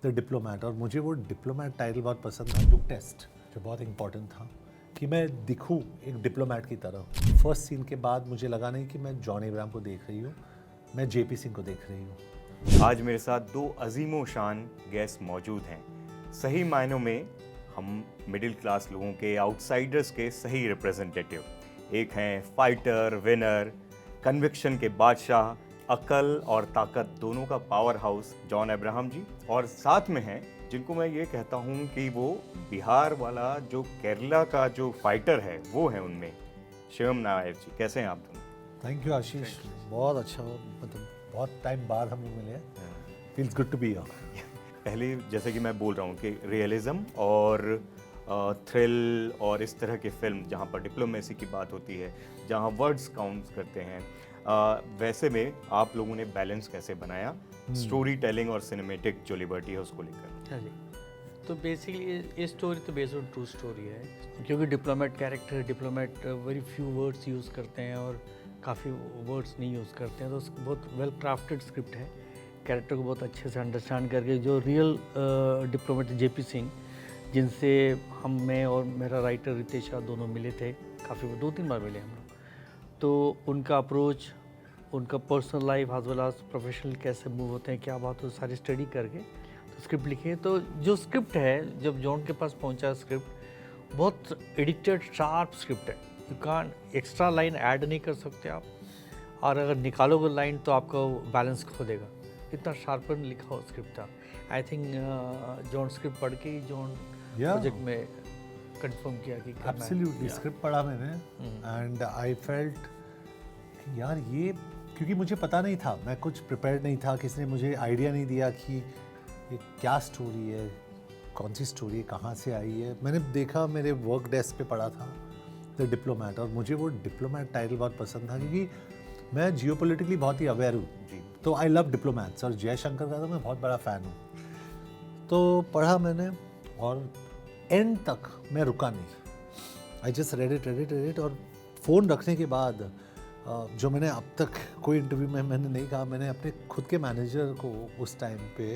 The diplomat, और मुझे वो डिप्लोमैट टाइटल बहुत पसंद था। लुक टेस्ट जो बहुत इंपॉर्टेंट था कि मैं दिखूं एक डिप्लोमैट की तरह। फर्स्ट सीन के बाद मुझे लगा नहीं कि मैं जॉन अब्राहम को देख रही हूँ, मैं जेपी सिंह को देख रही हूँ। आज मेरे साथ दो अजीमो शान गेस्ट मौजूद हैं। सही मायनों में हम मिडिल क्लास लोगों के, आउटसाइडर्स के सही रिप्रेजेंटेटिव। एक हैं फाइटर, विनर, कन्विक्शन के बादशाह, अकल और ताकत दोनों का पावर हाउस जॉन अब्राहम जी, और साथ में हैं जिनको मैं ये कहता हूँ कि वो बिहार वाला जो केरला का जो फाइटर है वो है उनमें, शिवम नायर जी। कैसे हैं आप दोनों? थैंक यू आशीष, बहुत अच्छा हो, मतलब बहुत टाइम बाद हम लोग मिले हैं। Feels good to be here. पहले जैसे कि मैं बोल रहा हूँ कि रियलिज्म और थ्रिल और इस तरह की फिल्म जहाँ पर डिप्लोमेसी की बात होती है, जहाँ वर्ड्स काउंट करते हैं, वैसे में आप लोगों ने बैलेंस कैसे बनाया स्टोरी टेलिंग और सिनेमेटिक जो लिबर्टी है उसको लेकर? हाँ जी, तो बेसिकली ये स्टोरी तो बेस्ड ऑन ट्रू स्टोरी है, क्योंकि diplomat character, diplomat very few words use करते हैं और काफ़ी वर्ड्स नहीं यूज़ करते हैं, तो बहुत वेल क्राफ्टेड स्क्रिप्ट है। कैरेक्टर को बहुत अच्छे से अंडरस्टैंड करके जो रियल डिप्लोमेट जेपी सिंह, जिनसे मैं और मेरा राइटर रितेश शाह दोनों मिले थे, काफ़ी 2-3 बार मिले हम लोग, तो उनका अप्रोच, उनका personal life as well as professional कैसे मूव होते हैं, क्या बात हो, सारी स्टडी करके तो स्क्रिप्ट लिखी है। तो जो स्क्रिप्ट है, जब जॉन के पास पहुंचा स्क्रिप्ट, बहुत एडिक्टेड शार्प स्क्रिप्ट है। You can extra line add नहीं कर सकते आप, और अगर निकालोगे लाइन तो आपका बैलेंस खो देगा, इतना शार्पन लिखा हुआ स्क्रिप्ट था। आई थिंक जॉन स्क्रिप्ट पढ़ के ही जॉन प्रोजेक्ट में कंफर्म किया कि एब्सोल्युटली स्क्रिप्ट पढ़ा मैंने एंड आई फेल्ट यार ये, क्योंकि मुझे पता नहीं था, मैं कुछ प्रिपेयर्ड नहीं था, किसी ने मुझे आइडिया नहीं दिया कि ये क्या स्टोरी है, कौन सी स्टोरी है, कहाँ से आई है। मैंने देखा, मेरे वर्क डेस्क पे पड़ा था द डिप्लोमैट, और मुझे वो डिप्लोमैट टाइटल बहुत पसंद था क्योंकि मैं जियोपॉलिटिकली बहुत ही अवेयर हूँ जी, तो आई लव डिप्लोमैट्स, और जयशंकर का तो मैं बहुत बड़ा फ़ैन हूँ। तो पढ़ा मैंने और एंड तक मैं रुका नहीं। आई जस्ट रेड इट, और फ़ोन रखने के बाद जो मैंने अब तक कोई इंटरव्यू में मैंने नहीं कहा, मैंने अपने खुद के मैनेजर को उस टाइम पे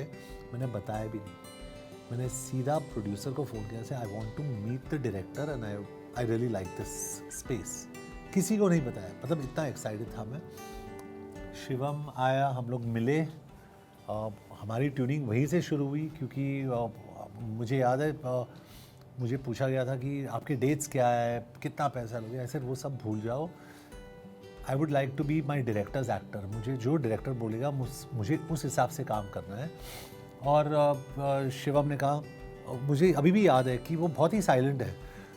मैंने बताया भी नहीं। मैंने सीधा प्रोड्यूसर को फ़ोन किया से I want to meet the director and I really like this space. किसी को नहीं बताया, मतलब इतना एक्साइटेड था मैं। शिवम आया, हम लोग मिले, हमारी ट्यूनिंग वहीं से शुरू हुई, क्योंकि मुझे याद है मुझे पूछा गया था कि आपके डेट्स क्या है, कितना पैसा लोगे, ऐसे वो सब भूल जाओ। I would like to be my director's actor, मुझे जो डायरेक्टर बोलेगा मुझे उस हिसाब से काम करना है। और शिवम ने कहा, मुझे अभी भी याद है कि वो बहुत ही साइलेंट है,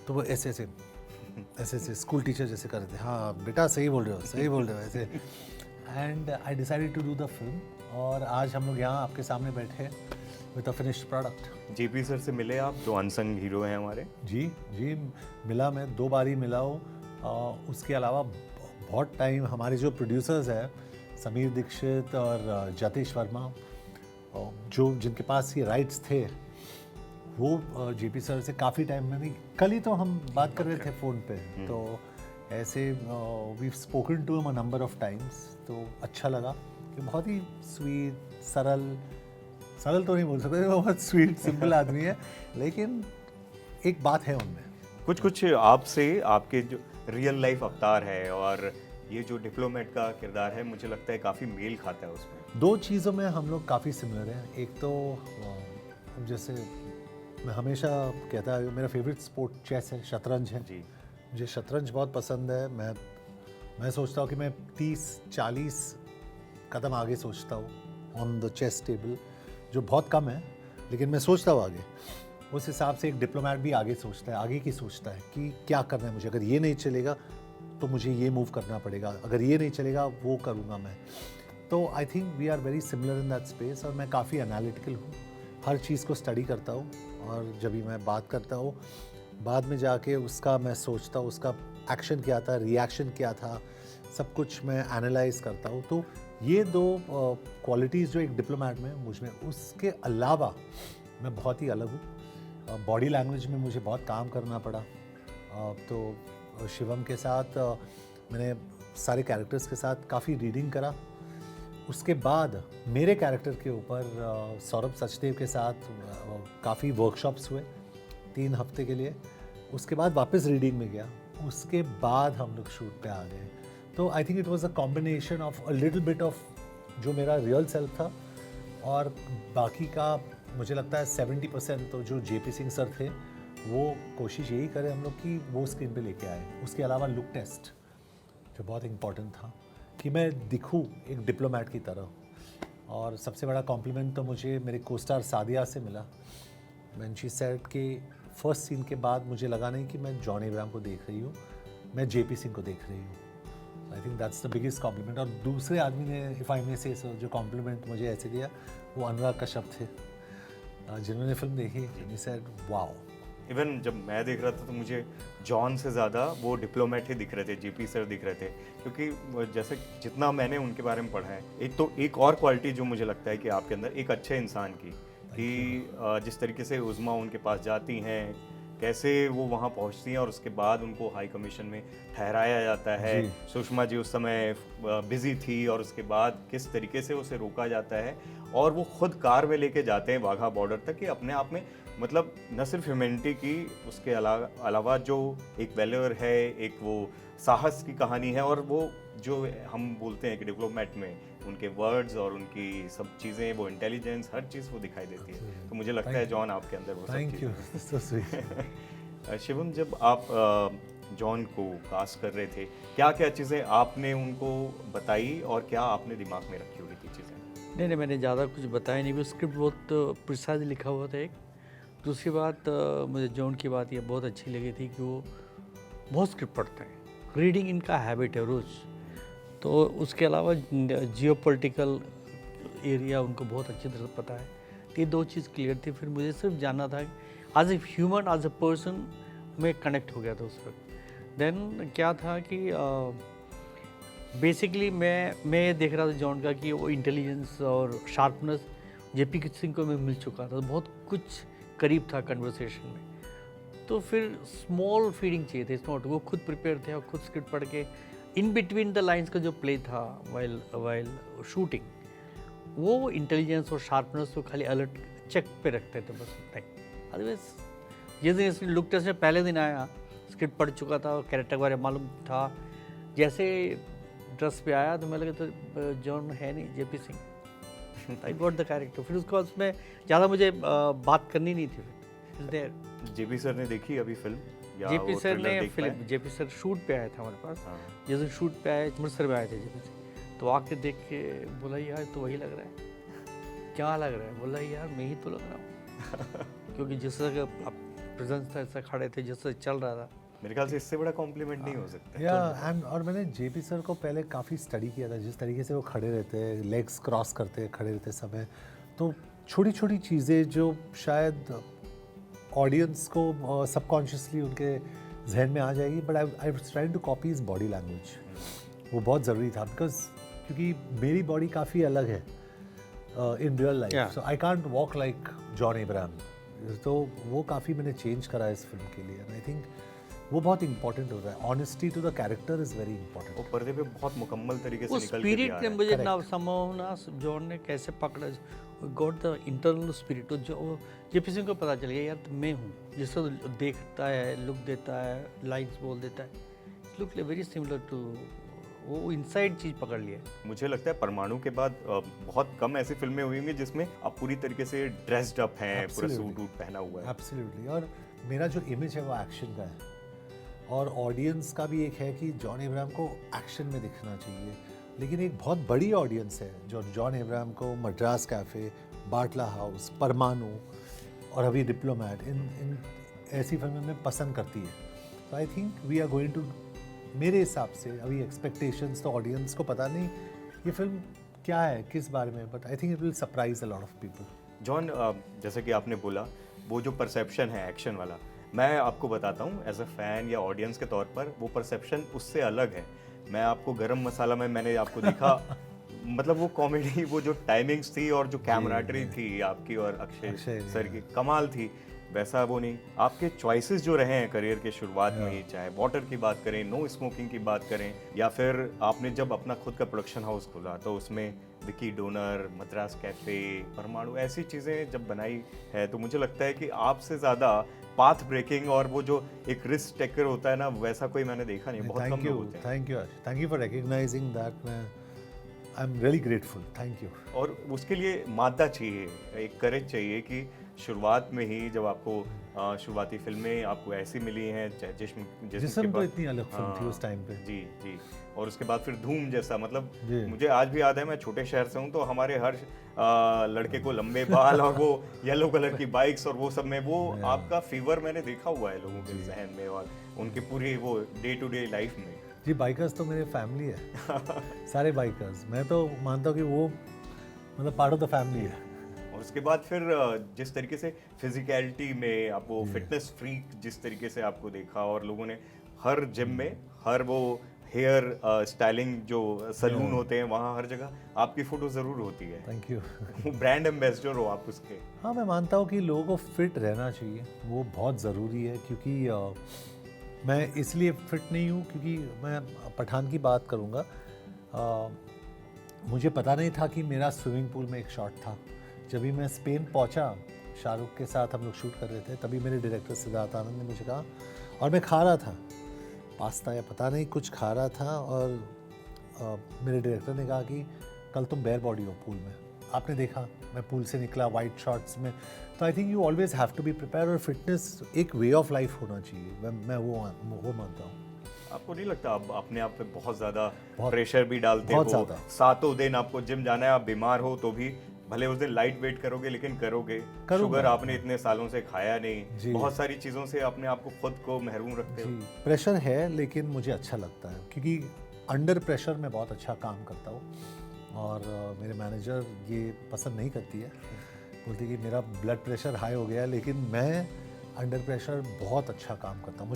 तो वो ऐसे स्कूल टीचर जैसे कर रहे थे, हाँ बेटा सही बोल रहे हो ऐसे। And I decided to do the film, और आज हम लोग यहाँ आपके सामने बैठे with a finished product. JP sir से मिले आप, जो अनसंग हीरो हैं हमारे? जी मिला, मैं 2 बार ही मिला हूँ। उसके अलावा बहुत टाइम हमारे जो प्रोड्यूसर्स हैं, समीर दीक्षित और जतेश वर्मा, जिनके पास ये राइट्स थे, वो जेपी सर से काफ़ी टाइम में, कल ही तो हम बात कर रहे थे फ़ोन पे, तो ऐसे we spoken to him a number of times. तो अच्छा लगा कि बहुत ही स्वीट, सरल तो नहीं बोल सकते, बहुत स्वीट सिंपल आदमी है, लेकिन एक बात है उनमें। कुछ आपसे, आपके जो रियल लाइफ अवतार है और ये जो डिप्लोमेट का किरदार है, मुझे लगता है काफ़ी मेल खाता है उसमें। 2 चीज़ों में हम लोग काफ़ी सिमिलर हैं। एक तो जैसे मैं हमेशा कहता हूँ, मेरा फेवरेट स्पोर्ट चेस है, शतरंज है जी। मुझे शतरंज बहुत पसंद है। मैं सोचता हूँ कि मैं 30-40 कदम आगे सोचता हूँ ऑन द चेस टेबल, जो बहुत कम है, लेकिन मैं सोचता हूँ आगे। उस हिसाब से एक डिप्लोमेट भी आगे सोचता है, आगे की सोचता है कि क्या करना है मुझे, अगर ये नहीं चलेगा तो मुझे ये मूव करना पड़ेगा, अगर ये नहीं चलेगा वो करूँगा मैं। तो I think we are very similar in that space, और मैं काफ़ी एनालिटिकल हूँ, हर चीज़ को स्टडी करता हूँ, और जब भी मैं बात करता हूँ बाद में जाके उसका मैं सोचता हूँ, उसका एक्शन क्या था, रिएक्शन क्या था, सब कुछ मैं एनालाइज करता हूँ। तो ये 2 क्वालिटीज़ जो एक डिप्लोमेट में मुझ में, उसके अलावा मैं बहुत ही अलग हूँ। बॉडी लैंग्वेज में मुझे बहुत काम करना पड़ा। तो शिवम के साथ मैंने सारे कैरेक्टर्स के साथ काफ़ी रीडिंग करा, उसके बाद मेरे कैरेक्टर के ऊपर सौरभ सचदेव के साथ काफ़ी वर्कशॉप्स हुए 3 हफ्ते के लिए। उसके बाद वापस रीडिंग में गया, उसके बाद हम लोग शूट पे आ गए। तो I think it was a combination of a little bit of जो मेरा रियल सेल्फ था, और बाकी का मुझे लगता है 70% तो जो जेपी सिंह सर थे वो कोशिश यही करें हम लोग कि वो स्क्रीन पे लेके आए। उसके अलावा लुक टेस्ट जो बहुत इम्पॉर्टेंट था कि मैं दिखूं एक डिप्लोमेट की तरह। और सबसे बड़ा कॉम्प्लीमेंट तो मुझे मेरे कोस्टार सादिया से मिला। व्हेन शी सेड के फर्स्ट सीन के बाद मुझे लगा नहीं कि मैं जॉन अब्राहम को देख रही हूँ, मैं जेपी सिंह को देख रही हूँ। I think that's the biggest complement. और दूसरे आदमी ने, इफ़ आई मे से, जो कॉम्प्लीमेंट मुझे ऐसे दिया वो अनुराग कश्यप थे, जिन्होंने फिल्म देखी। He said wow. इवन जब मैं देख रहा था तो मुझे जॉन से ज़्यादा वो डिप्लोमेट ही दिख रहे थे, जीपी सर दिख रहे थे। क्योंकि जैसे जितना मैंने उनके बारे में पढ़ा है, एक और क्वालिटी जो मुझे लगता है कि आपके अंदर एक अच्छे इंसान की, कि जिस तरीके से उज़मा उनके पास जाती हैं, कैसे वो वहाँ पहुँचती हैं और उसके बाद उनको हाई कमीशन में ठहराया जाता है। सुषमा जी उस समय बिजी थी और उसके बाद किस तरीके से उसे रोका जाता है और वो खुद कार में लेके जाते हैं वाघा बॉर्डर तक, कि अपने आप में मतलब न सिर्फ ह्यूमैनिटी की, उसके अलावा जो एक वैल्यूर है, एक वो साहस की कहानी है। और वो जो हम बोलते हैं कि डिप्लोमेट में उनके वर्ड्स और उनकी सब चीज़ें, वो इंटेलिजेंस, हर चीज़ वो दिखाई देती है। तो मुझे लगता है जॉन आपके अंदर वो सब चीज़ें। Thank you, so sweet. Shivam, जब आप जॉन को कास्ट कर रहे थे, क्या क्या चीज़ें आपने उनको बताई और क्या आपने दिमाग में रखी हुई थी चीज़ें? नहीं, मैंने ज़्यादा कुछ बताया नहीं, वो स्क्रिप्ट बहुत प्रिसाइज लिखा हुआ था। एक दूसरी बात, मुझे जॉन की बात ये बहुत अच्छी लगी थी कि वो बहुत स्क्रिप्ट पढ़ते हैं, रीडिंग इनका हैबिट है रोज़। तो उसके अलावा जियोपॉलिटिकल एरिया उनको बहुत अच्छी तरह पता है। तो ये 2 चीज़ क्लियर थी। फिर मुझे सिर्फ जानना था कि as a human, as a person मैं कनेक्ट हो गया था उस वक्त। देन क्या था कि बेसिकली मैं देख रहा था जॉन का कि वो इंटेलिजेंस और शार्पनेस जेपी सिंह को मैं मिल चुका था, तो बहुत कुछ करीब था कन्वर्सेशन में। तो फिर स्मॉल फीडिंग चाहिए थे, नॉट वो खुद प्रिपेयर थे और खुद स्क्रिप्ट पढ़ के इन बिटवीन द लाइंस का जो प्ले था वाइल शूटिंग, वो इंटेलिजेंस और शार्पनेस को खाली अलर्ट चेक पे रखते थे बस, नहीं। अदरवाइज जिस दिन लुक टेस्ट में पहले दिन आया, स्क्रिप्ट पढ़ चुका था और कैरेक्टर के बारे में मालूम था, जैसे ड्रेस पे आया तो मैं लगा तो जॉन है नहीं, JP Singh. I got the character. फिर उसके बाद उसमें ज़्यादा मुझे बात करनी नहीं थी। जेपी सर ने देखी अभी फिल्म? जेपी सर ने फिल्म, जेपी सर शूट पे आए थे हमारे पास। जिस दिन शूट पे आए, अमृतसर में आए थे जेपी सर, तो आके देख के बोला यार तो वही लग रहा है। क्या लग रहा है? बोला यार मैं ही तो लग रहा हूँ। क्योंकि जिस तरह का प्रेजेंस था, ऐसा खड़े थे, जिस तरह चल रहा था, मेरे ख्याल से इससे बड़ा कॉम्प्लीमेंट नहीं हो सकता। या और मैंने जेपी सर को पहले काफ़ी स्टडी किया था, जिस तरीके से वो खड़े रहते हैं, लेग्स क्रॉस करते खड़े रहते समय, तो छोटी छोटी चीज़ें जो शायद ऑडियंस को सबकॉन्शियसली उनके जहन में आ जाएगी, but I was trying to copy his body language. वो बहुत ज़रूरी था, बिकॉज क्योंकि मेरी बॉडी काफ़ी अलग है in real life, so I can't walk like John Abraham. तो वो काफ़ी मैंने चेंज करा इस फिल्म के लिए, एंड आई थिंक वो बहुत इंपॉर्टेंट होता है। Honesty to the character is very important. वो पर्दे पे बहुत मुकम्मल तरीके से वो निकल के स्पिरिट ने मुझे Correct. ना संभव ना जॉन ने कैसे पकड़ा, गॉट द इंटरनल स्पिरिट। जो जेपी सिंह को पता चल गया यार तो मैं हूँ, जिस तरह देखता है, लुक देता है, लाइन्स बोल देता है, लुक वेरी सिमिलर टू, वो इनसाइड चीज़ पकड़ लिया। मुझे लगता है परमाणु के बाद बहुत कम ऐसी फिल्में हुई होंगी जिसमें आप पूरी तरीके से ड्रेस्ड अप हैं, पूरा सूट वूट पहना हुआ है। एब्सोल्युटली। और मेरा जो इमेज है वो एक्शन का है, और ऑडियंस का भी एक है कि जॉन अब्राहम को एक्शन में दिखना चाहिए। लेकिन एक बहुत बड़ी ऑडियंस है जो जॉन अब्राहम को मद्रास कैफ़े, बाटला हाउस, परमाणु और अभी डिप्लोमेट, इन ऐसी फिल्में में पसंद करती है। तो I think we are going to, मेरे हिसाब से अभी एक्सपेक्टेशंस तो ऑडियंस को पता नहीं ये फिल्म क्या है, किस बारे में, but I think it will surprise a lot of people. John, जैसे कि आपने बोला, वो जो परसेप्शन है एक्शन वाला, मैं आपको बताता हूँ एज अ फैन या ऑडियंस के तौर पर वो परसेप्शन उससे अलग है। मैं आपको गरम मसाला में मैंने आपको देखा, मतलब वो कॉमेडी, वो जो टाइमिंग्स थी और जो कैमराटरी थी आपकी और अक्षय सर की, कमाल थी। वैसा वो नहीं, आपके चॉइसेस जो रहे हैं करियर के शुरुआत में ही, चाहे वाटर की बात करें, नो स्मोकिंग की बात करें, या फिर आपने जब अपना खुद का प्रोडक्शन हाउस खोला तो उसमें विकी डोनर, मद्रास कैफे, परमाणु, ऐसी चीज़ें जब बनाई है तो मुझे लगता है कि आपसे ज़्यादा पाथ ब्रेकिंग और वो जो एक रिस्क टेकर होता है ना, वैसा कोई मैंने देखा नहीं, बहुत कम लोग होते हैं। Thank you for recognising that. मैं I am really grateful, thank you. और उसके लिए मादा चाहिए, एक करेज चाहिए कि शुरुआत में ही जब आपको शुरुआती फिल्में आपको ऐसी मिली हैं जिस्म तो इतनी अलग फिल्म थी उस टाइम पे। जी जी। और उसके बाद फिर धूम जैसा, मतलब जी। मुझे आज भी याद है, मैं छोटे शहर से हूँ तो हमारे हर लड़के को लंबे बाल और वो येलो कलर की बाइक्स और वो सब में वो आपका फीवर मैंने देखा हुआ है लोगों के जहन में और उनके पूरी वो डे टू डे लाइफ में। जी, बाइकर्स तो मेरे फैमिली है सारे बाइकर्स। मैं तो मानता हूँ कि वो मतलब पार्ट ऑफ द फैमिली है। और उसके बाद फिर जिस तरीके से फिजिकलिटी में आप वो फिटनेस फ्रीक जिस तरीके से आपको देखा और लोगों ने हर जिम में, हर वो हेयर स्टाइलिंग जो सलून होते हैं वहाँ हर जगह आपकी फोटो ज़रूर होती है। Thank you. ब्रांड एम्बेसडर हो आप उसके। हाँ, मैं मानता हूँ कि लोगों को फिट रहना चाहिए, वो बहुत ज़रूरी है। क्योंकि मैं इसलिए फिट नहीं हूँ क्योंकि मैं पठान की बात करूँगा। मुझे पता नहीं था कि मेरा स्विमिंग पूल में एक शॉट था। जब भी मैं स्पेन पहुँचा, शाहरुख के साथ हम लोग शूट कर रहे थे, तभी मेरे डायरेक्टर सिद्धार्थ आनंद ने मुझे कहा, और मैं खा रहा था पास्ता या पता नहीं कुछ खा रहा था, और मेरे डायरेक्टर ने कहा कि कल तुम बेयर बॉडी हो पूल में। आपने देखा मैं पूल से निकला वाइट शॉर्ट्स में। तो I think you always have to be prepare, और फिटनेस एक वे ऑफ लाइफ होना चाहिए। मैं वो मानता हूँ। आपको नहीं लगता आप अपने आप पे बहुत ज़्यादा बहुत- प्रेशर भी डालते बहुत हो? ज़्यादा। सातों दिन आपको जिम जाना है, आप बीमार हो तो भी भले उस दिन लाइट वेट करोगे लेकिन करोगे। करूँगा। शुगर आपने इतने सालों से खाया जी। नहीं, बहुत सारी चीज़ों से अपने आप को खुद को महरूम रखते हो। जी, प्रेशर है लेकिन मुझे अच्छा लगता है क्योंकि अंडर प्रेशर मैं बहुत अच्छा काम करता हूँ। और मेरे मैनेजर ये पसंद नहीं करती है, बोलती कि मेरा ब्लड प्रेशर हाई हो गया है, लेकिन मैं अंडर प्रेशर बहुत अच्छा काम करता हूँ।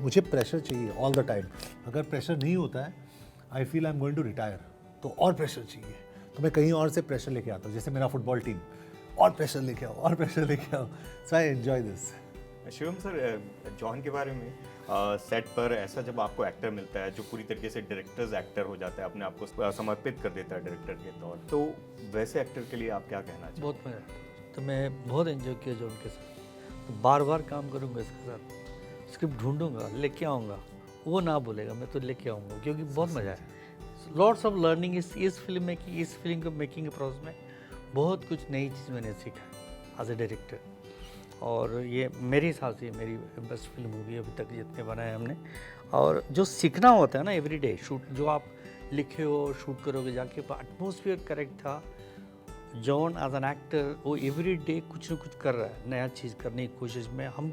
मुझे प्रेशर चाहिए ऑल द टाइम। अगर प्रेशर नहीं होता है, I feel I am going to retire, तो और प्रेशर चाहिए, तो मैं कहीं और से प्रेशर लेके आता हूँ। जैसे मेरा फुटबॉल टीम, और प्रेशर लेके आओ, और प्रेशर लेके आओ। So I enjoy this. Shivam sir, John के बारे में सेट पर ऐसा जब आपको एक्टर मिलता है जो पूरी तरीके से डायरेक्टर्स एक्टर हो जाता है, अपने आप को समर्पित कर देता है डायरेक्टर के तौर, तो वैसे एक्टर के लिए आप क्या कहना चाहिए? बहुत मज़ा आता। तो मैं बहुत एंजॉय किया जॉन के साथ, तो बार बार काम करूँगा इसके साथ, स्क्रिप्ट ढूंढूंगा, लेके आऊँगा, वो ना बोलेगा मैं तो लेके आऊँगा, क्योंकि बहुत मज़ा है। लॉट्स ऑफ लर्निंग इस फिल्म में कि इस फिल्म को मेकिंग के प्रोसेस में बहुत कुछ नई चीज़ मैंने सीखा है एज ए डायरेक्टर। और ये मेरे हिसाब से मेरी बेस्ट फिल्म होगी अभी तक जितने बनाए हमने। और जो सीखना होता है ना एवरीडे शूट, जो आप लिखे हो शूट करोगे जाके, एटमॉस्फेयर करेक्ट था। जॉन एज एन एक्टर वो एवरीडे कुछ न कुछ कर रहा है, नया चीज़ करने की कोशिश में हम,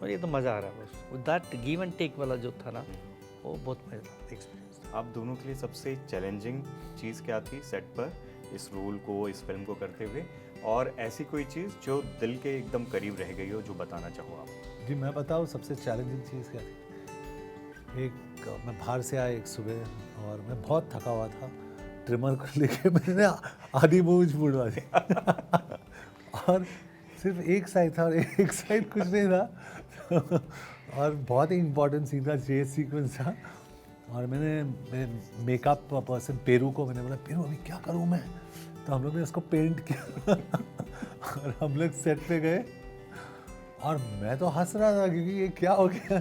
और ये तो मज़ा आ रहा है बस। दैट गिव एंड टेक वाला जो था ना, वो बहुत मज़ेदार एक्सपीरियंस था। आप दोनों के लिए सबसे चैलेंजिंग चीज़ क्या थी सेट पर इस रोल को, इस फिल्म को करते हुए? और ऐसी कोई चीज़ जो दिल के एकदम करीब रह गई हो, जो बताना चाहो आप? जी, मैं बताऊँ सबसे चैलेंजिंग चीज़ क्या थी। मैं बाहर से आया एक सुबह और मैं बहुत थका हुआ था। ट्रिमर को लेके मैंने आधी मूंछ मुड़वा दी और सिर्फ एक साइड था और एक साइड कुछ नहीं था। और बहुत ही इम्पोर्टेंट सीन था, चेस सीक्वेंस था। और मैंने मेकअप पर्सन पेरू को मैंने बोला, पेरू अभी क्या करूँ मैं? तो हम लोग ने उसको पेंट किया और हम लोग सेट पे गए और मैं तो हंस रहा था क्योंकि ये क्या हो गया।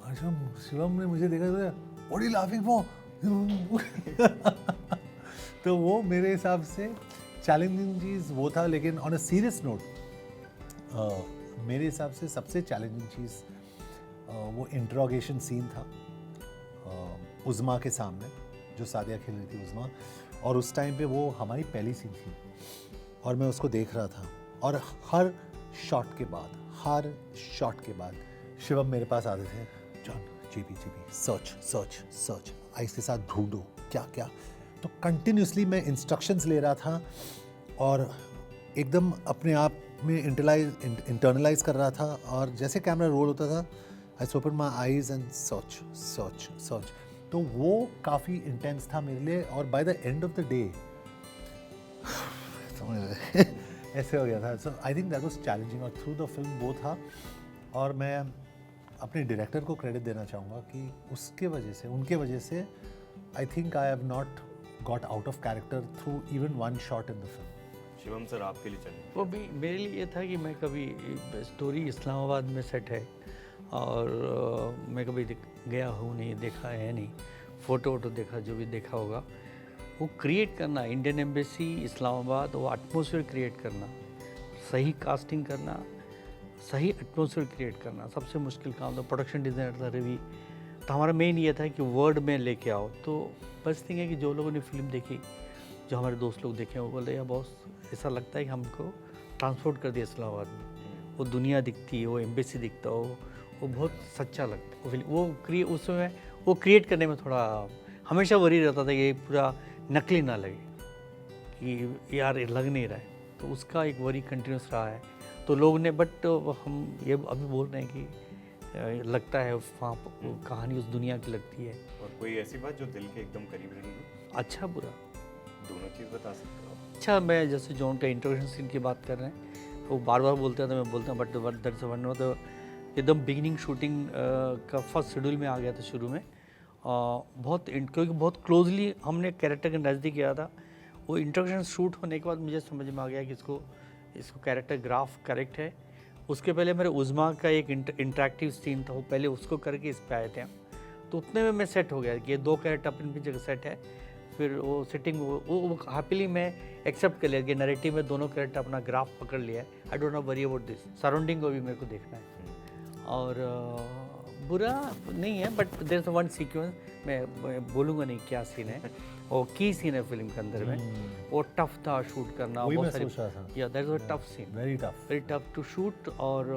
और शिवम ने मुझे देखा, what are you laughing for? तो वो मेरे हिसाब से चैलेंजिंग चीज़ वो था। लेकिन ऑन अ सीरियस नोट, मेरे हिसाब से सबसे चैलेंजिंग चीज़ वो इंट्रोगेशन सीन था उज़मा के सामने, जो सादिया खेल रही थी उज़मा। और उस टाइम पे वो हमारी पहली सीन थी और मैं उसको देख रहा था। और हर शॉट के बाद शिवम मेरे पास आते थे, जॉन जीबी सर्च आइस के साथ ढूंढो क्या। तो कंटिन्यूसली मैं इंस्ट्रक्शंस ले रहा था और एकदम अपने आप में इंटरनलाइज कर रहा था। और जैसे कैमरा रोल होता था, I open my eyes and search. तो वो काफ़ी इंटेंस था मेरे लिए। और by the end of the day ऐसे हो गया था। So I think that was challenging. और थ्रू द फिल्म वो था। और मैं अपने डायरेक्टर को क्रेडिट देना चाहूँगा कि उनके वजह से I think I have not got out of character through even one shot in the film. Shivam sir आपके लिए चले वो भी मेरे लिए ये था कि मैं कभी स्टोरी इस्लामाबाद में सेट है और मैं कभी गया हूँ नहीं, देखा है नहीं, फ़ोटो वोटो देखा, जो भी देखा होगा वो क्रिएट करना, इंडियन एम्बेसी इस्लामाबाद, वो एटमॉस्फेयर क्रिएट करना, सही कास्टिंग करना, सही एटमॉस्फेयर क्रिएट करना सबसे मुश्किल काम था। प्रोडक्शन डिज़ाइनर था रवि, तो हमारा मेन ये था कि वर्ड में लेके आओ। तो बस थिंग है कि जो लोगों ने फिल्म देखी, जो हमारे दोस्त लोग देखे, वो बोले यार बॉस ऐसा लगता है कि हमको ट्रांसपोर्ट कर दिया इस्लामाबाद में, वो दुनिया दिखती है, वो एम्बेसी दिखता हो, वो बहुत सच्चा लगता है वो उसमें वो क्रिएट करने में थोड़ा हमेशा वरी रहता था कि ये पूरा नकली ना लगे कि यार ये लग नहीं रहा है, तो उसका एक वरी कंटिन्यूस रहा है। तो लोग ने बट हम ये अभी बोल रहे हैं कि लगता है वहाँ कहानी उस दुनिया की लगती है। और कोई ऐसी बात जो दिल के एकदम करीब रही हो? अच्छा बुरा दोनों चीज़ बता सकते हो? अच्छा, मैं जैसे जॉन का इंट्रोडक्शन सीन की बात कर रहे हैं, वो बार बार बोलते हैं तो मैं बोलता हूँ बट दैट्स वन तो एकदम बिगिनिंग शूटिंग का फर्स्ट शेड्यूल में आ गया था शुरू में, बहुत क्योंकि बहुत क्लोजली हमने कैरेक्टर के नज़दीक किया था। वो इंट्रोडक्शन शूट होने के बाद मुझे समझ में आ गया कि इसको कैरेक्टर ग्राफ करेक्ट है। उसके पहले मेरे उज़्मा का एक इंटरेक्टिव सीन था, वो पहले उसको करके इस पे आए थे, तो उतने में मैं सेट हो गया कि ये दो कैरेक्टर अपनी जगह सेट है। फिर वो सेटिंग वो हैप्पीली मैं एक्सेप्ट कर लिया कि नैरेटिव में दोनों कैरेक्टर अपना ग्राफ पकड़ लिया है। I don't know worry about this, surrounding को भी मेरे को देखना है। और बुरा नहीं है but there is one sequence, मैं बोलूँगा नहीं क्या सीन है, वो की सीन है फिल्म के अंदर में, वो टफ था शूट करना, वही बहुत मैं सोच रहा था। या that is a tough scene, very tough to shoot. और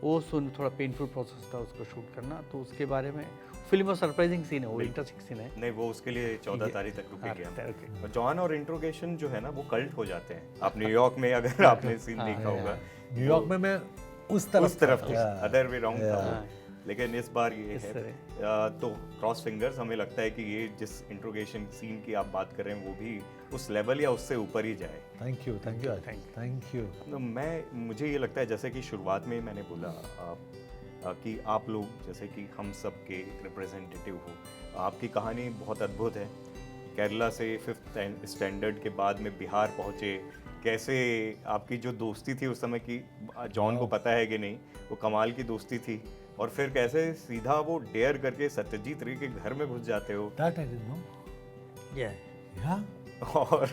वो सुन थोड़ा पेनफुल प्रोसेस था उसको शूट करना, तो उसके बारे में फिल्म में सरप्राइजिंग सीन है, वो इंटरेस्टिंग सीन है। नहीं, वो उसके लिए 14 तारीख तक रुकेंगे हम। और जॉन और इंट्रोगेशन जो है ना वो कल्ट हो जाते हैं। आप न्यूयॉर्क में अगर आपने सीन देखा होगा, न्यूयॉर्क में मैं उस तरफ अदर वे राउंड था, लेकिन इस बार ये है तो क्रॉस फिंगर्स। हमें लगता है कि ये जिस इंट्रोगेशन सीन की आप बात कर रहे हैं वो भी उस लेवल या उससे ऊपर ही जाए। Thank you. तो मुझे ये लगता है जैसे कि शुरुआत में मैंने बोला कि आप लोग जैसे कि हम सब के रिप्रेजेंटेटिव हो, आपकी कहानी बहुत अद्भुत है। केरला से 5th स्टैंडर्ड के बाद में बिहार पहुँचे, कैसे आपकी जो दोस्ती थी उस समय की, जॉन को पता है कि नहीं, वो कमाल की दोस्ती थी, और फिर कैसे सीधा वो डेयर करके सत्यजीत रे के घर में घुस जाते हो। That I didn't know. Yeah. और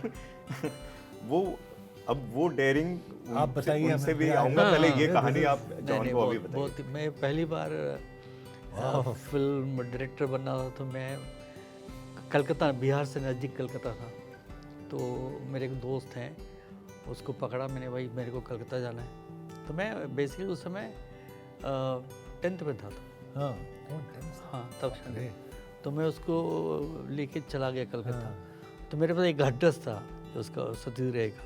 वो डेयरिंग आप बताइए, उनसे भी आऊँगा, पहले ये कहानी आप जॉन को अभी बताइए। बहुत मैं पहली बार फिल्म डायरेक्टर बनना था, तो मैं कलकत्ता, बिहार से नज़दीक कलकत्ता था, तो मेरे एक दोस्त हैं, उसको पकड़ा मैंने, भाई मेरे को कलकत्ता जाना है। तो मैं बेसिकली उस समय 10th में था हाँ तब तो मैं उसको लेके चला गया कलकत्ता। तो मेरे पास एक एड्रेस था उसका, सतीश राय का,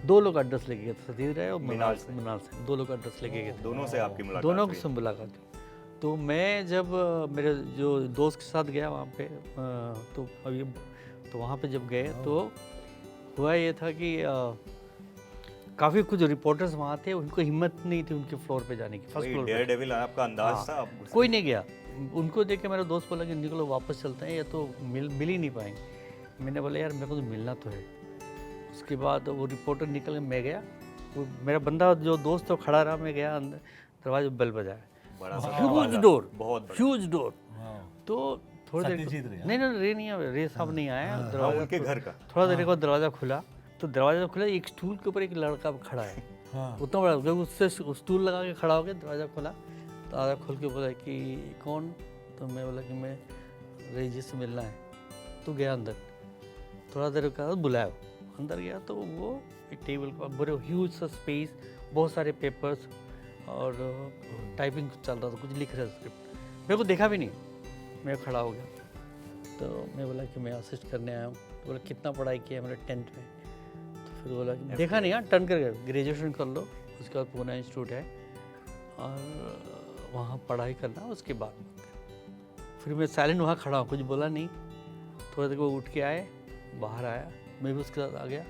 दो लोग एड्रेस लेके गए थे, सतीश राय और मृणाल से दो लोग एड्रेस लेके गए थे। दोनों से आपकी मुलाकात? दोनों से मुलाकात। तो मैं जब मेरे जो दोस्त के साथ गया वहाँ पे, तो वहाँ पे जब गए तो हुआ ये था कि काफ़ी कुछ रिपोर्टर्स वहाँ थे, उनको हिम्मत नहीं थी उनके फ्लोर पे जाने की, फर्स्ट फ्लोर पे। डेयरडेविल आपका अंदाज था? कोई नहीं गया। उनको देख के मेरा दोस्त बोला कि निकलो वापस चलते हैं, ये तो मिल ही नहीं पाएंगे। मैंने बोला यार मेरे को तो मिलना तो है। उसके बाद वो रिपोर्टर निकल के मैं गया, वो मेरा बंदा जो दोस्त तो खड़ा रहा, मैं गया अंदर, दरवाजे बेल बजाया, ह्यूज डोर, ह्यूज डोर। तो थोड़ी देर नहीं रे नहीं आया, रे साहब नहीं आया, दरवाजा उनके घर का थोड़ा देर को दरवाज़ा खुला, तो दरवाज़ा खुला, एक स्टूल के ऊपर एक लड़का खड़ा है, उतना बड़ा, जब उससे स्टूल लगा के खड़ा हो गया, दरवाज़ा खुला, दरवाज़ा खोल के बोला कि कौन? तो मैं बोला कि मैं रही जी से मिलना है। तो गया अंदर, थोड़ा देर का बुलाया, अंदर गया तो वो एक टेबल पर बड़े ह्यूज सा स्पेस, बहुत सारे पेपर्स और टाइपिंग चल रहा था, कुछ लिख रहा था स्क्रिप्ट। मेरे को देखा भी नहीं, मैं खड़ा हो गया। तो मैं बोला कि मैं असिस्ट करने आया हूँ। तो बोला कितना पढ़ाई किया? मैंने 10th में। तो फिर बोला कि देखा नहीं यार, टर्न कर गया, ग्रेजुएशन कर लो, उसके बाद पूना इंस्टीट्यूट है और वहाँ पढ़ाई करना, उसके बाद। फिर मैं साइलेंट वहाँ खड़ा हूँ, कुछ बोला नहीं। थोड़ा देर वो उठ के आए, बाहर आया, मैं भी उसके साथ आ गया,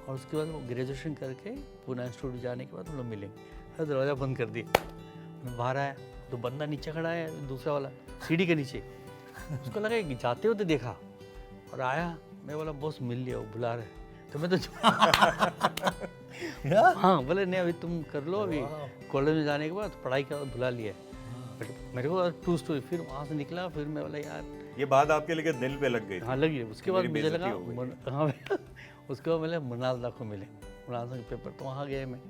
और उसके बाद वो ग्रेजुएशन करके पूना इंस्टीट्यूट जाने के बाद हम लोग मिलेंगे। फिर दरवाज़ा बंद कर दिया, मैं बाहर आया तो बंदा नीचे खड़ा है, दूसरा वाला सीढ़ी के नीचे। उसको लगा कि जाते होते देखा, और आया, मैं बोला बॉस मिल लिया, वो बुला रहे। तो मैं तो हाँ, बोले नहीं अभी तुम कर लो, अभी कॉलेज में जाने के बाद पढ़ाई के बाद बुला लिया। बट मेरे को ट्रू स्टोरी, फिर वहाँ से निकला, फिर मैं बोला यार ये बात आपके लिए दिल पे लग गई थी? हाँ लगी। उसके बाद मेरी मुझे बेइज्जती लगा हो गई। हाँ उसके बाद मैंने मृणाल दा को मिले, मृणाल दा के पेपर, तो वहाँ गए, मैं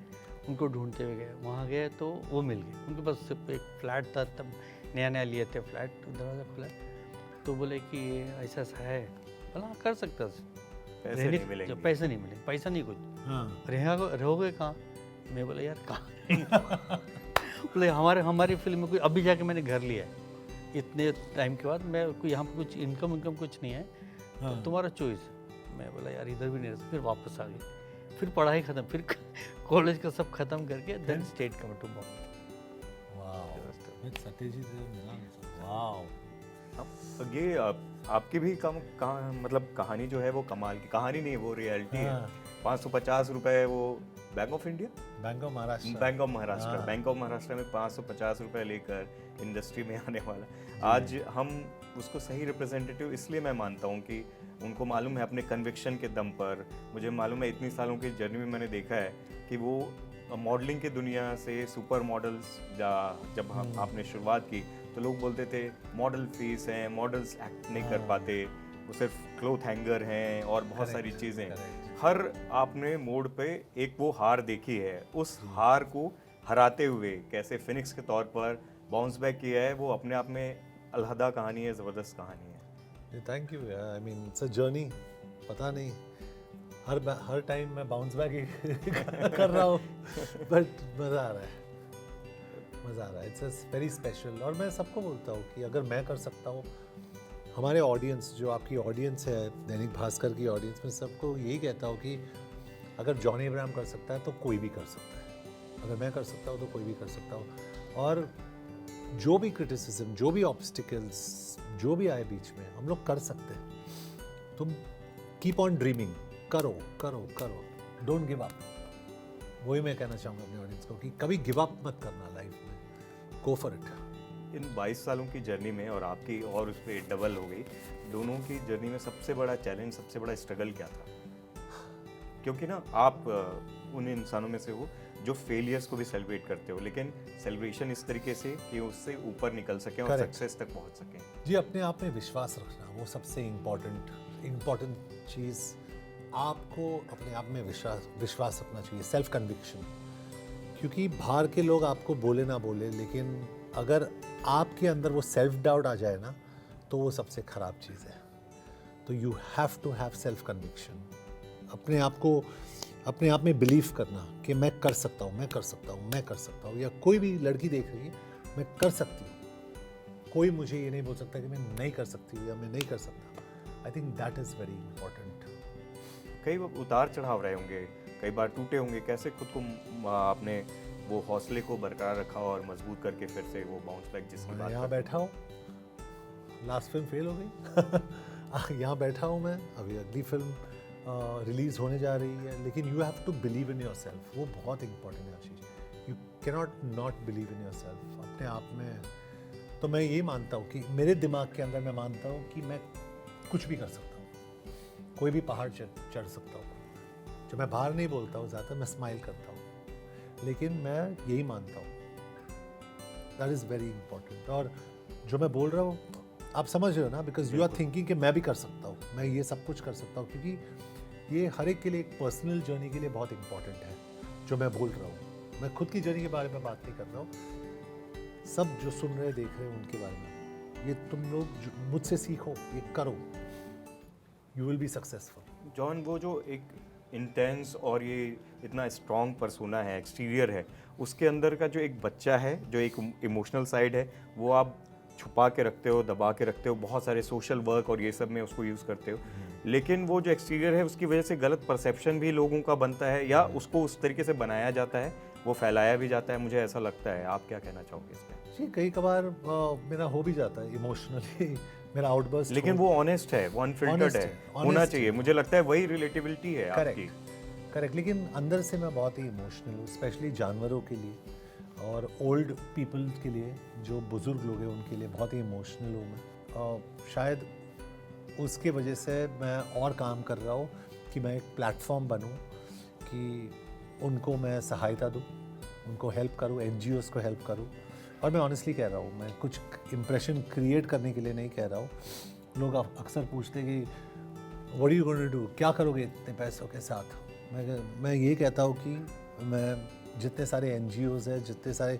उनको ढूंढते हुए गए, वहाँ गए तो वो मिल गए। उनके पास सिर्फ एक फ्लैट था, तब नया नया लिए थे फ्लैट, दरवाज़ा खुला, तो बोले कि ये ऐसा ऐसा है। बोला हाँ, कर सकता है। पैसे नहीं मिलेंगे। पैसे नहीं मिले, पैसा नहीं कुछ। हाँ रहोगे कहाँ? मैं बोला यार कहाँ बोले हमारी फिल्म में कोई, अभी जाके मैंने घर लिया है इतने टाइम के बाद, मैं कोई यहाँ पे कुछ इनकम कुछ नहीं है, तो तुम्हारा चॉइस। मैं बोला यार इधर भी नहीं रह सकता, फिर वापस आ गई, फिर पढ़ाई ख़त्म, फिर कॉलेज का सब ख़त्म करके then state come to Bombay. Satyajit wow. अब ये आपकी भी मतलब कहानी जो है वो कमाल की कहानी नहीं, वो रियलिटी है। 550 रुपए वो bank of India, bank of Maharashtra, bank of Maharashtra में 550 रुपए लेकर इंडस्ट्री में आने वाला, आज हम उसको सही रिप्रेजेंटेटिव इसलिए मैं मानता हूँ कि उनको मालूम है अपने कन्विक्शन के दम पर। मुझे मालूम है इतनी सालों की जर्नी में मैंने देखा है कि वो मॉडलिंग की दुनिया से सुपर मॉडल्स, जब आपने शुरुआत की तो लोग बोलते थे मॉडल फेस हैं, मॉडल्स एक्ट नहीं कर पाते, वो सिर्फ क्लोथ हैंगर हैं और बहुत सारी चीज़ें। हर आपने मोड़ पे एक वो हार देखी है, उस हार को हराते हुए कैसे फिनिक्स के तौर पर बाउंस बैक किया है, वो अपने आप में अलहदा कहानी है, ज़बरदस्त कहानी है। थैंक यू यार, I mean it's a journey. पता नहीं हर टाइम मैं बाउंस बैक ही कर रहा हूँ, बट मज़ा आ रहा है, मज़ा आ रहा है। It's very special. और मैं सबको बोलता हूँ कि अगर मैं कर सकता हूँ, हमारे ऑडियंस, जो आपकी ऑडियंस है दैनिक भास्कर की ऑडियंस, में सबको यही कहता हूँ कि अगर जॉनी अब्राहम कर सकता है तो कोई भी कर सकता है, अगर मैं कर सकता हूँ तो कोई भी कर सकता हूँ। और जो भी क्रिटिसिज्म, जो भी ऑब्स्टिकल्स, जो भी आए बीच में, हम लोग कर सकते हैं। तुम कीप ऑन ड्रीमिंग, करो करो करो, डोंट गिव अप। वही मैं कहना चाहूँगा अपने ऑडियंस को कि कभी गिव अप मत करना लाइफ में, गो फॉर इट। इन 22 सालों की जर्नी में और आपकी और उस पर डबल हो गई, दोनों की जर्नी में सबसे बड़ा चैलेंज, सबसे बड़ा स्ट्रगल क्या था? क्योंकि ना आप उन इंसानों में से हो जो फेलियर्स को भी सेलिब्रेट करते हो, लेकिन सेलिब्रेशन इस तरीके से कि उससे ऊपर निकल सकें और सक्सेस तक पहुंच सकें। जी, अपने आप में विश्वास रखना, वो सबसे इम्पोर्टेंट चीज़। आपको अपने आप में विश्वास रखना चाहिए, सेल्फ कन्विक्शन। क्योंकि बाहर के लोग आपको बोले ना बोले, लेकिन अगर आपके अंदर वो सेल्फ डाउट आ जाए ना, तो वो सबसे ख़राब चीज़ है। तो you have to have self conviction. अपने आप में बिलीव करना कि मैं कर सकता हूँ, मैं कर सकता हूँ, मैं कर सकता हूँ। या कोई भी लड़की देख रही है, मैं कर सकती हूँ, कोई मुझे ये नहीं बोल सकता कि मैं नहीं कर सकती हूँ या मैं नहीं कर सकता। आई think that is very important. कई उतार चढ़ाव रहे होंगे, कई बार टूटे होंगे, कैसे खुद को आपने वो हौसले को बरकरार रखा और मजबूत करके फिर से वो बाउंस बैक जिसकी बात यहाँ बैठा हूँ, लास्ट फिल्म फेल हो गई यहाँ बैठा हूँ मैं, अभी अगली फिल्म रिलीज़ होने जा रही है। लेकिन you have to believe in yourself, वो बहुत इंपॉर्टेंट है चीज़। You cannot not believe in yourself, अपने आप में। तो मैं ये मानता हूँ कि मेरे दिमाग के अंदर मैं मानता हूँ कि मैं कुछ भी कर सकता हूँ, कोई भी पहाड़ चढ़ सकता हूँ। जब मैं बाहर नहीं बोलता हूँ ज़्यादा, मैं स्माइल करता हूँ, लेकिन मैं यही मानता हूँ। That is very important. और जो मैं बोल रहा हूँ आप समझ रहे हो ना, बिकॉज यू आर थिंकिंग कि मैं भी कर सकता हूँ, मैं ये सब कुछ कर सकता हूँ। क्योंकि ये हर एक के लिए, एक पर्सनल जर्नी के लिए बहुत इंपॉर्टेंट है जो मैं बोल रहा हूँ। मैं खुद की जर्नी के बारे में बात नहीं कर रहा हूँ, सब जो सुन रहे देख रहे हैं उनके बारे में। ये तुम लोग मुझसे सीखो, ये करो, you will be successful. John, वो जो एक इंटेंस और ये इतना स्ट्रॉन्ग पर्सोना है, एक्सटीरियर है, उसके अंदर का जो एक बच्चा है, जो एक इमोशनल साइड है, वो आप छुपा के रखते हो, दबा के रखते हो, बहुत सारे सोशल वर्क और ये सब में उसको यूज़ करते हो। लेकिन वो जो एक्सटीरियर है, उसकी वजह से गलत परसेप्शन भी लोगों का बनता है, या उसको उस तरीके से बनाया जाता है, वो फैलाया भी जाता है, मुझे ऐसा लगता है। आप क्या कहना चाहोगे इस पर? जी, कई कबार मेरा हो भी जाता है इमोशनली मेरा आउटबर्स्ट, लेकिन वो ऑनेस्ट है, वो अनफिल्टर्ड है, होना चाहिए। मुझे लगता है वही रिलेटिविटी है आपकी। करेक्ट। लेकिन अंदर से मैं बहुत ही इमोशनल हूँ, स्पेशली जानवरों के लिए और ओल्ड पीपल के लिए, जो बुज़ुर्ग लोग हैं उनके लिए बहुत ही इमोशनल हूँ मैं। शायद उसके वजह से मैं और काम कर रहा हूँ कि मैं एक प्लेटफॉर्म बनूँ कि उनको मैं सहायता दूँ, उनको हेल्प करूँ, NGOs को हेल्प करूँ। और मैं ऑनेस्टली कह रहा हूँ, मैं कुछ इम्प्रेशन क्रिएट करने के लिए नहीं कह रहा हूँ। लोग अक्सर पूछते हैं कि what you going to do, क्या करोगे इतने पैसों के साथ। मैं ये कहता हूँ कि मैं जितने सारे NGOs हैं, जितने सारे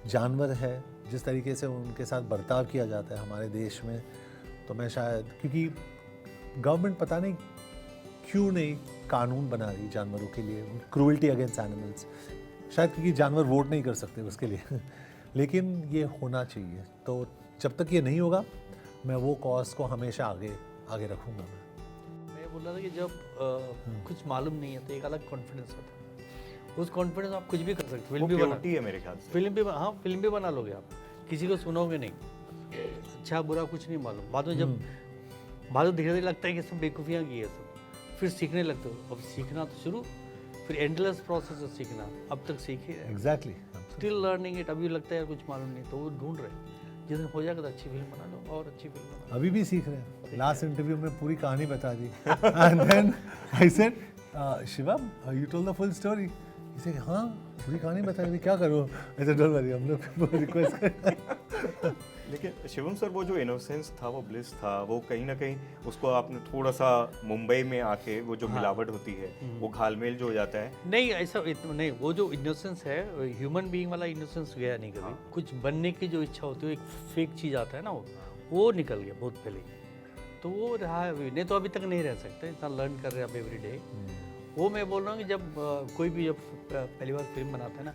जानवर हैं, जिस तरीके से उनके साथ बर्ताव किया जाता है हमारे देश में, तो मैं शायद, क्योंकि गवर्नमेंट पता नहीं क्यों नहीं कानून बना रही जानवरों के लिए, क्रूअल्टी अगेंस्ट एनिमल्स, शायद क्योंकि जानवर वोट नहीं कर सकते उसके लिए लेकिन ये होना चाहिए। तो जब तक ये नहीं होगा, मैं वो कॉज को हमेशा आगे रखूँगा। मैं बोल रहा था कि जब कुछ मालूम नहीं है तो एक अलग कॉन्फिडेंस होता है। उस कॉन्फिडेंस आप कुछ भी कर सकते हो, फिल्म भी बना, है मेरे ख्याल से। फिल्म भी बना लोगे आप, किसी को सुनोगे नहीं, अच्छा बुरा कुछ नहीं मालूम। बाद में धीरे धीरे लगता है कि सब बेवकूफ़ियाँ की है सब, फिर सीखने लगते हो। अब सीखना तो शुरू, फिर एंडलेस प्रोसेस है सीखना, अब तक सीखे एग्जैक्टली, स्टिल लर्निंग इट। अभी लगता है यार कुछ मालूम नहीं, तो वो ढूंढ रहे हैं, जिस दिन हो जाएगा तो अच्छी फिल्म बना लो और अच्छी फिल्म बना अभी भी सीख रहे हैं। लास्ट इंटरव्यू में पूरी कहानी बता दी and then I said Shivam you told the full story. इसे हाँ पूरी कहानी बता दी, क्या करूँ। ऐसे डोंट वरी, हम लोग रिक्वेस्ट कर लेकिन शिवम सर, वो जो इनोसेंस था, वो ब्लिस था, वो कहीं ना कहीं उसको आपने थोड़ा सा मुंबई में आके वो जो मिलावट होती है, वो घालमेल जो हो जाता है। नहीं ऐसा नहीं, वो जो इनोसेंस है, ह्यूमन बीइंग वाला इनोसेंस गया नहीं कभी। कुछ बनने की जो इच्छा होती है, एक फेक चीज़ आता है ना, वो निकल गया बहुत पहले, तो वो रहा है अभी, नहीं तो अभी तक नहीं रह सकते। इतना लर्न कर रहे हैं आप एवरी डे। वो मैं बोल रहा हूँ कि जब कोई भी जब पहली बार फिल्म बनाता है ना,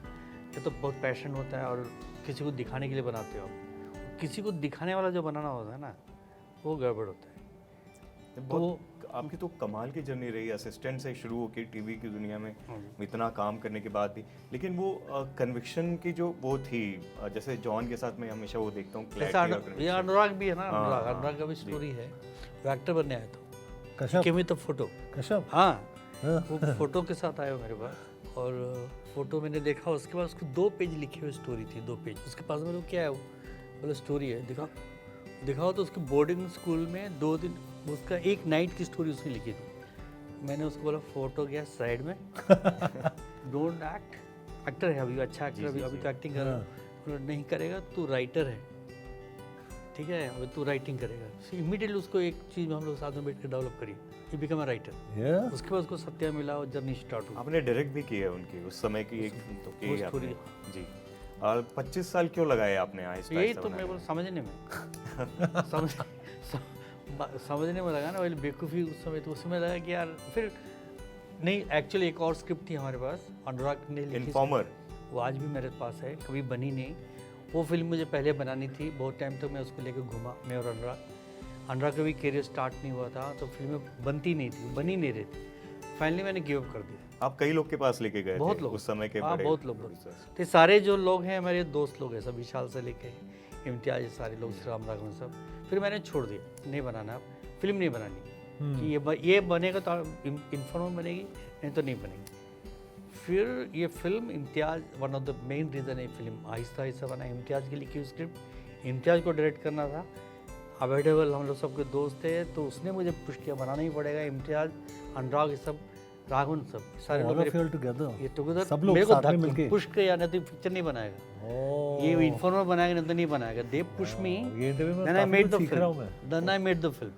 ये तो बहुत पैशन होता है और किसी को दिखाने के लिए बनाते हो आप। किसी को दिखाने वाला जो बनाना होता है ना, वो गड़बड़ होता है। तो आपकी तो कमाल की जर्नी रही, असिस्टेंट से शुरू होकर टीवी की दुनिया में इतना काम करने के बाद भी। लेकिन वो कन्विक्शन की जो वो थी, जैसे जॉन के साथ मैं हमेशा वो देखता हूँ, ये अनुराग भी है ना, अनुराग का भी स्टोरी है। वो एक्टर बनने आया था, कश्यप, तो फोटो कश्यप, हाँ वो फोटो के साथ आया मेरे पास, और फोटो मैंने देखा, उसके बाद उसको 2 पेज लिखे हुए स्टोरी थी, 2 पेज। उसके पास में क्या है, वो बोला स्टोरी है, दिखाओ। तो उसके बोर्डिंग स्कूल में 2 दिन, उसका एक नाइट की स्टोरी उसने लिखी थी। मैंने उसको बोला फोटो गया साइड में डोंट एक्ट, एक्टर है अभी, अच्छा एक्टर अभी तो एक्टिंग कर रहा है, नहीं करेगा तू राइटर है, ठीक है, अभी तू राइटिंग करेगा। इमीडिएटली उसको एक चीज़ में हम लोग साथ में बैठ कर डेवलप करिए, ही बिकम अ राइटर। उसके बाद उसको सत्या मिला और जर्नी स्टार्ट हुई। आपने डायरेक्ट भी किया है उनकी उस समय की एक तो की आपने जी। और 25 साल क्यों लगाए आपने आहिस्ता? यही तो मैं बोल समझने में समझने में लगा ना, वही बेवकूफ़ी उस समय। तो उसमें लगा कि यार फिर नहीं, एक्चुअली एक और स्क्रिप्ट थी हमारे पास, अनुराग ने लिखी, इन्फॉर्मर, वो आज भी मेरे पास है, कभी बनी नहीं। वो फिल्म मुझे पहले बनानी थी, बहुत टाइम तक मैं उसको लेकर घूमा, मैं और अनुराग का भी करियर स्टार्ट नहीं हुआ था, तो फिल्में बनती नहीं थी, बनी नहीं रही थी। फाइनली मैंने गिव अप कर दिया। आप कई लोग के पास लेके गए, बहुत थे लोग उस समय के, बहुत लोग। तो सारे जो लोग हैं मेरे दोस्त लोग हैं, सब विशाल से लेके इम्तियाज, सारे लोग, श्री राम राघवन सब। फिर मैंने छोड़ दिया, नहीं बनाना, फिल्म नहीं बनानी, कि ये बनेगा तो इन्फॉर्मर बनेगी, नहीं तो नहीं बनेगी। फिर ये film Imtiaz, one of the main reason है फिल्म आहिस्ता आहिस्ता बना। इम्तियाज की लिखी हुई स्क्रिप्ट, इम्तियाज को डायरेक्ट करना था, अवेलेबल हम लोग सबके दोस्त थे, तो उसने मुझे पुश किया बनाना ही पड़ेगा। इम्तियाज, अनुराग, ये सब, राघवन, सब सारे लोग ये टुगेदर सब लोग साथ में मिलके पुश किया, नहीं तो पिक्चर नहीं बनाएगा, ये इन्फॉर्मर बनाएगा, नहीं तो नहीं बनाएगा। They push me, then I made the film.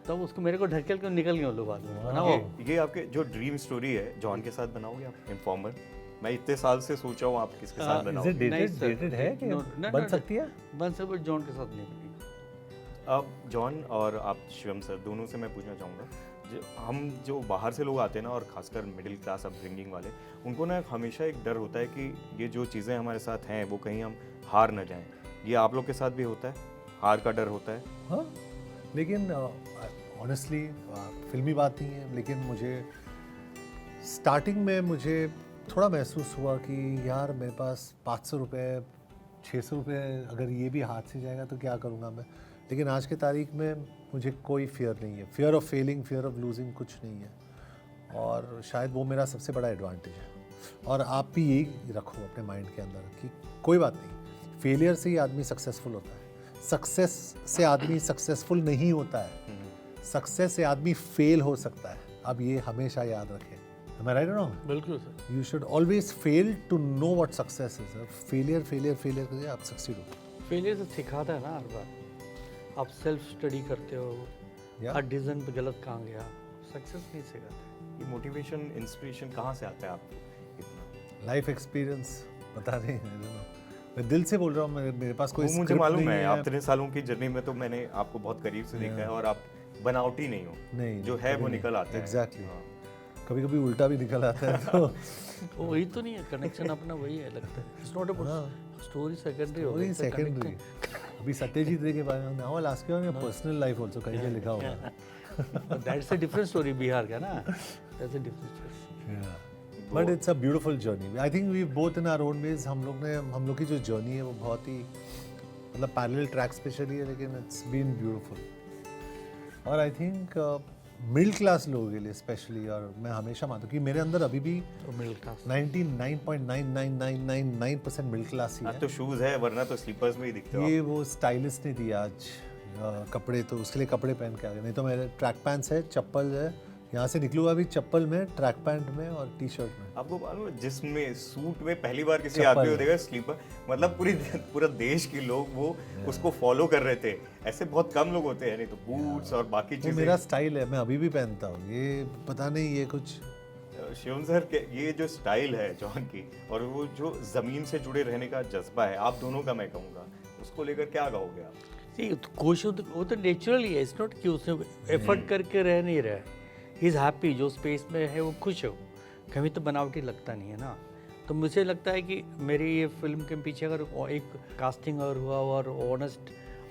तब उसको मेरे को ढकेल के निकल गए लोग बाद में। ये आपके जो ड्रीम स्टोरी है, जॉन के साथ बनाओगे आप इन्फॉर्मर? मैं इतने साल से सोच रहा हूँ आप किसके साथ बनाओगे? डेटेड है कि बन सकती है? बन सकती है, जॉन के साथ नहीं बनेगी। अब जॉन और आप शिवम सर, दोनों से मैं पूछना चाहूँगा, हम जो बाहर से लोग आते हैं ना, और खासकर मिडिल क्लास अपब्रिंगिंग वाले, उनको ना हमेशा एक डर होता है कि ये जो चीज़ें हमारे साथ हैं वो कहीं हम हार ना जाएं। ये आप लोग के साथ भी होता है, हार का डर होता है? हाँ, लेकिन ऑनेस्टली फिल्मी बात नहीं है, लेकिन मुझे स्टार्टिंग में मुझे थोड़ा महसूस हुआ कि यार मेरे पास 500 रुपये, 600 रुपये अगर ये भी हाथ से जाएगा तो क्या करूँगा मैं। लेकिन आज की तारीख में मुझे कोई फियर नहीं है, fear of Fehling, fear of losing कुछ नहीं है, और शायद वो मेरा सबसे बड़ा एडवांटेज है। और आप भी यही रखो अपने माइंड के अंदर कि कोई बात नहीं, फेलियर से ही आदमी सक्सेसफुल होता है, सक्सेस से आदमी सक्सेसफुल नहीं होता है। सक्सेस से आदमी फेल हो सकता है, अब ये हमेशा याद रखें। Am I right or wrong? बिल्कुल sir. You should always fail to know what success is. Failure करिए, आप सक्सीड हो। फेलियर से सिखाता है ना हर बार। आप सेल्फ स्टडी करते हो, Yeah. हर डिसीजन पे गलत कहाँ गया, सक्सेस नहीं सिखाता। ये मोटिवेशन इंस्पिरेशन कहाँ से आता है आपको इतना? लाइफ एक्सपीरियंस पता नहीं, I don't know. मैं दिल से बोल रहा हूँ, मेरे पास कोई वो मुझे script मालूम नहीं है, आप 3 सालों की जर्नी में तो मैंने आपको बहुत करीब से देखा है और आप बनावटी नहीं हो, नहीं, जो है वो निकल आता है। एग्जैक्टली। हाँ। कभी कभी उल्टा भी निकल आता है तो वो वही तो नहीं है, कनेक्शन अपना वही है लगता है। It's not about story secondary हो वही सेकेंडरी। अभी सत्यजीत रे के बारे में now I ask you your personal life also कहीं पे लिखा होगा। That's a different story Bihar का ना, that's a different story. But it's a beautiful journey. I think we both in our own ways, हम लोग की जो जर्नी है वो बहुत ही मतलब पैरेलल ट्रैक्स पे चली है, लेकिन इट्स बीन ब्यूटीफुल। और आई थिंक मिडिल क्लास लोगों के लिए स्पेशली, और मैं हमेशा मानता हूँ कि मेरे अंदर अभी भी तो मिडिल क्लास 99.99999% मिडिल क्लास ही आज है। तो शूज है, वरना तो स्लीपर्स में ही दिखते हो ये वो स्टाइलिस्ट ने दिया आज कपड़े, तो उसके लिए कपड़े पहन के आ गए, नहीं तो मेरे ट्रैक पैंट्स है, चप्पल है, यहाँ से निकलूँगा अभी चप्पल में, ट्रैक पैंट में और टी शर्ट में। आपको मालूम है जिसमें सूट में पहली बार किसी चप्पल आदमी को है। देखा स्लीपर, मतलब पूरा देश के लोग वो उसको फॉलो कर रहे थे। ऐसे बहुत कम लोग होते हैं, नहीं तो बूट्स और बाकी वो चीजें। मेरा स्टाइल है, मैं अभी भी पहनता हूँ, ये पता नहीं ये कुछ शिवम सर के ये जो स्टाइल है जॉन की, और वो जो जमीन से जुड़े रहने का जज्बा है आप दोनों का, मैं कहूँगा उसको लेकर क्या कहोगे आप? कोशिश वो तो नेचुरली है, इट्स नॉट कि उसने एफर्ट करके रह नहीं रहा है। ही इज़ हैप्पी, जो स्पेस में है वो खुश है, कभी तो बनावटी लगता नहीं है ना। तो मुझे लगता है कि मेरी ये फिल्म के पीछे अगर एक कास्टिंग और हुआ और honest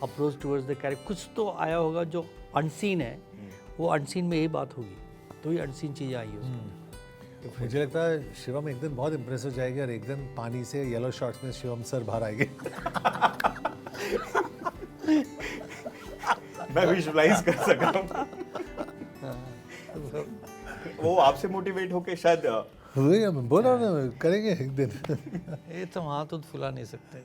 approach towards the character, कुछ तो आया होगा जो अनसीन है, वो अनसीन में यही बात होगी, तो ये अनसीन चीज़ आई है उसमें। मुझे लगता है शिवम एक दिन बहुत इम्प्रेस हो जाएगी और एक दिन पानी से येलो शॉर्ट्स में शिवम सर बाहर आएंगे। मैं विजुअलाइज कर सका हूँ। वो आपसे मोटिवेट होके शायद हुए, मैं बोल रहा हूँ ना, करेंगे एक दिन। ये तो हाथ तो फुला नहीं सकते।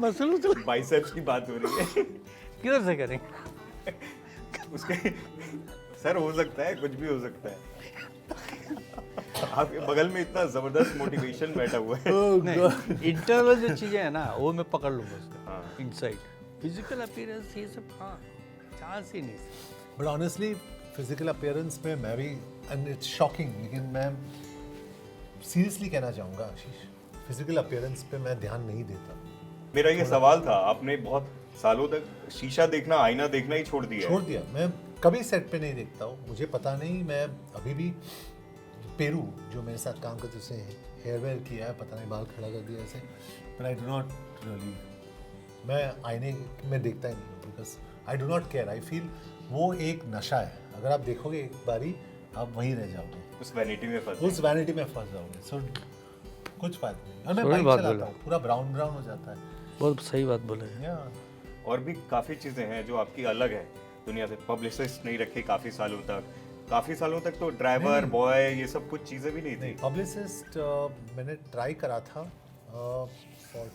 मसलू तो बाइसेप्स की बात हो रही है। किधर से करेंगे? उसके सर हो सकता है, कुछ भी हो सकता है। आपके बगल में इतना जबरदस्त मोटिवेशन बैठा हुआ है। नहीं, इंटरनल जो चीज़ें हैं ना वो मैं पकड़ लूँगा उसका। हाँ। इनसाइड फिजिकल अपीयरेंस ये सब, हाँ चांस ही नहीं। बट ऑनेस्टली फिजिकल अपीयरेंस में मैं भी, एंड इट्स शॉकिंग, लेकिन मैं सीरियसली कहना चाहूँगा आशीष, फिजिकल अपीयरेंस पे मैं ध्यान नहीं देता। मेरा ये सवाल था, आपने बहुत सालों तक शीशा देखना, आईना देखना ही छोड़ दिया है। छोड़ दिया, मैं कभी सेट पे नहीं देखता हूँ, मुझे पता नहीं, मैं अभी भी पेरू जो मेरे साथ काम करते उसने हेयर वेयर किया है, पता नहीं बाल खड़ा कर दिया ऐसे, but I do not really, मैं आईने में देखता ही नहीं, because I do not care. I feel वो एक नशा है, अगर आप देखोगे एक बारी आप वहीं रह जाओगे, उस वैनिटी में फंस उस वैनिटी में फंस जाओगे। सो कुछ फायदा नहीं। और मैं सही बाइक बात चलाता बोला। हूँ, पूरा ब्राउन ब्राउन हो जाता है। बहुत सही बात बोले। या और भी काफ़ी चीज़ें हैं जो आपकी अलग है दुनिया से। पब्लिसिस्ट नहीं रखे काफ़ी सालों तक तो ड्राइवर बॉय ये सब कुछ चीज़ें भी नहीं थी। पब्लिसिस्ट मैंने ट्राई करा था फॉर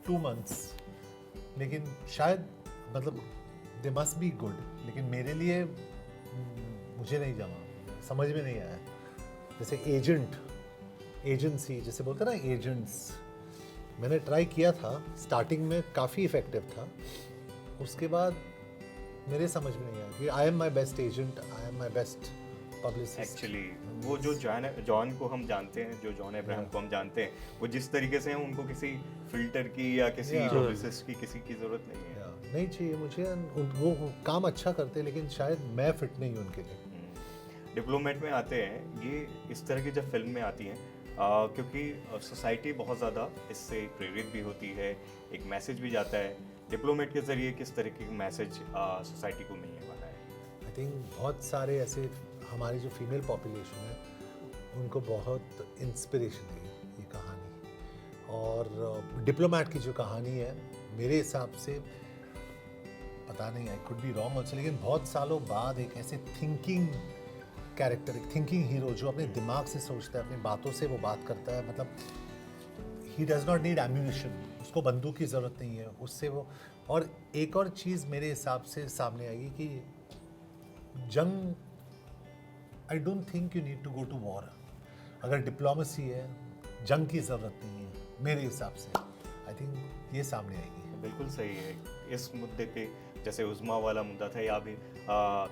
2 months, लेकिन शायद मतलब दे मस्ट बी गुड, लेकिन मेरे लिए मुझे नहीं जमा, समझ में नहीं आया। जैसे एजेंसी जैसे बोलते हैं ना, एजेंट्स, मैंने ट्राई किया था, स्टार्टिंग में काफ़ी इफ़ेक्टिव था, उसके बाद मेरे समझ में नहीं आया कि I am my best agent, I am my best publicist. Actually वो जो जॉन को हम जानते हैं, जो जॉन अब्राहम को हम जानते हैं, वो जिस तरीके से हैं, उनको किसी फिल्टर की या किसी पब्लिसिस्ट की किसी की ज़रूरत नहीं है। नहीं चाहिए मुझे, वो काम अच्छा करते, लेकिन शायद मैं फिट नहीं हूँ उनके लिए। डिप्लोमेट में आते हैं, ये इस तरह की जब फिल्म में आती हैं, क्योंकि सोसाइटी बहुत ज़्यादा इससे प्रेरित भी होती है, एक मैसेज भी जाता है। डिप्लोमेट के ज़रिए किस तरह की मैसेज सोसाइटी को मिलने वाला है? आई थिंक बहुत सारे ऐसे हमारी जो फीमेल पॉपुलेशन है उनको बहुत इंस्पिरेशन है ये कहानी, और डिप्लोमेट की जो कहानी है मेरे हिसाब से, पता नहीं, I could be wrong also, लेकिन बहुत सालों बाद एक ऐसे थिंकिंग कैरेक्टर, एक थिंकिंग हीरो जो अपने दिमाग से सोचता है, अपनी बातों से वो बात करता है, मतलब he does not need ammunition, उसको बंदूक की ज़रूरत नहीं है, उससे वो। और एक और चीज़ मेरे हिसाब से सामने आई कि जंग, I don't think you need to go to war. अगर डिप्लोमेसी है, जंग की ज़रूरत नहीं है मेरे हिसाब से। आई थिंक ये सामने आएगी। बिल्कुल सही है। इस मुद्दे पे जैसे उज़्मा वाला मुद्दा था, या भी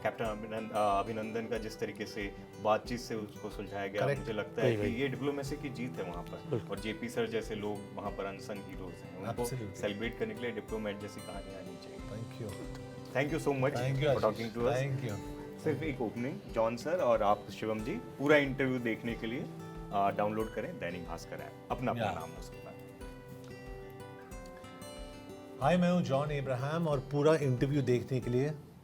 कैप्टन अभिनंदन का जिस तरीके से बातचीत से उसको सुलझाया गया, Correct. मुझे लगता है कि ये डिप्लोमेसी की जीत है वहाँ पर। बिल्कुल। और जेपी सर जैसे लोग वहाँ पर अनसन हीरोज हैं, उनको Absolutely. सेलिब्रेट करने के लिए डिप्लोमेट जैसी कहानी आनी चाहिए। Thank you, thank you so much thank you for talking to us. Thank you. सिर्फ एक ओपनिंग, जॉन सर और आप शिवम जी, पूरा इंटरव्यू देखने के लिए डाउनलोड करें दैनिक भास्कर ऐप, अपना Yeah. नाम है उसके बाद। हाय, मैं हूँ जॉन अब्राहम, और पूरा इंटरव्यू देखने के लिए